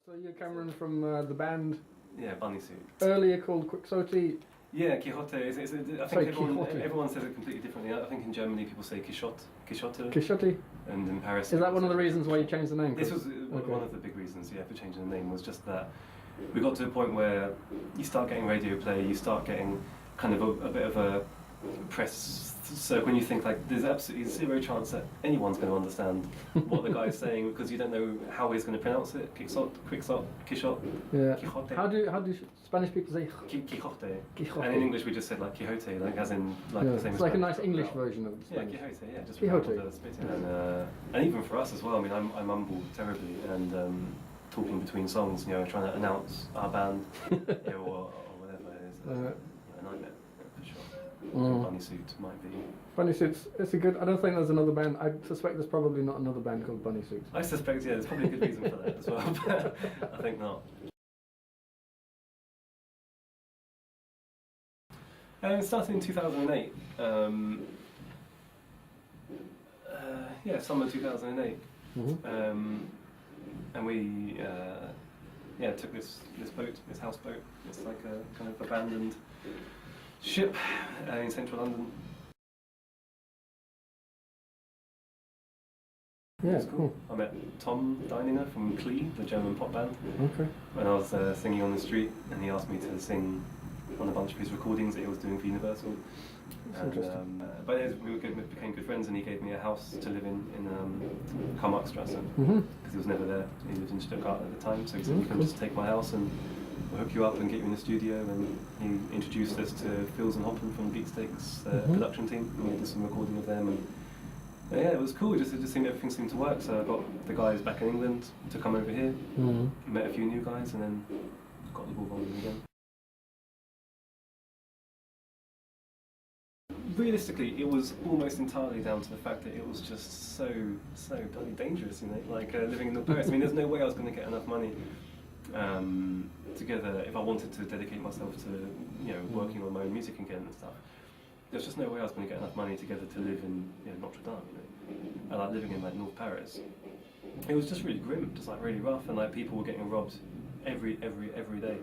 So you're Cameron from the band? Yeah, Bunny Suit. Earlier called Quixote. Yeah, Quixote. I think everyone says it completely differently. I think in Germany people say Quixote. Quixote? And in Paris... Is that one of the reasons why you changed the name? This was one of the big reasons, yeah, for changing the name, was just that we got to a point where you start getting radio play, you start getting kind of a bit of a press circle, when you think like there's absolutely zero chance that anyone's going to understand what the guy's saying because you don't know how he's going to pronounce it. Quixote. Yeah. Quixote. How do Spanish people say Quixote? Quixote. And in English we just said like Quixote, like as in like the same. It's like a nice English version of Spanish. Yeah, Quixote. Yeah, just Quixote. without the spitting. And even for us as well. I mean, I mumble terribly and talking between songs. You know, trying to announce our band, or whatever it is. A nightmare for sure. Bunny Suit might be. Bunny Suits, it's a good... I don't think there's another band. I suspect there's probably not another band called Bunny Suits. I suspect, yeah, there's probably a good reason for that as well, but I think not. It started in 2008. Yeah, summer 2008. And we took this boat, this houseboat. It's like a kind of abandoned ship in central London. Yeah, it's cool. I met Tom Deininger from Klee, the German pop band. Okay. When I was singing on the street, and he asked me to sing on a bunch of his recordings that he was doing for Universal. That's interesting. But we became good friends, and he gave me a house to live in Karl-Marx-Strasse, because he was never there. He lived in Stuttgart at the time, so he said, "You can just take my house and we'll hook you up and get you in the studio." And he introduced us to Fils and Hoppen from Beatsteaks production team, and we did some recording of them. And yeah, it was cool. It just seemed everything seemed to work. So I got the guys back in England to come over here, met a few new guys, and then got the ball rolling again. Realistically, it was almost entirely down to the fact that it was just so bloody dangerous, you know, like living in North Paris. I mean, there's no way I was going to get enough money together if I wanted to dedicate myself to, you know, working on my own music again and stuff. There's just no way I was going to get enough money together to live in Notre Dame, you know. And like living in like North Paris, it was just really grim, just like really rough, and like people were getting robbed every day.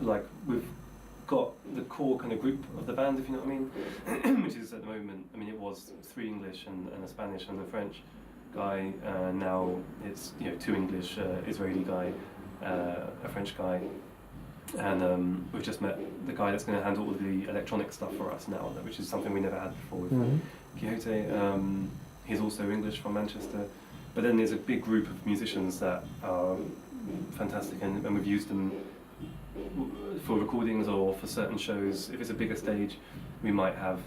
Like we've got the core kind of group of the band, if you know what I mean, which is at the moment, I mean, it was 3 English and a Spanish and a French guy. Now it's 2 English, Israeli guy, a French guy. And we've just met the guy that's going to handle all the electronic stuff for us now, which is something we never had before with Quixote. He's also English from Manchester. But then there's a big group of musicians that are fantastic, and we've used them for recordings or for certain shows. If it's a bigger stage, we might have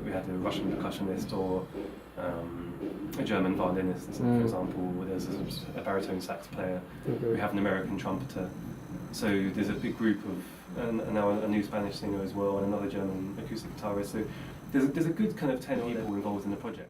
we had a Russian percussionist or a German violinist, for example. There's a baritone sax player. We have an American trumpeter. So there's a big group of, and now a new Spanish singer as well, and another German acoustic guitarist. So there's a good kind of 10 people involved in the project.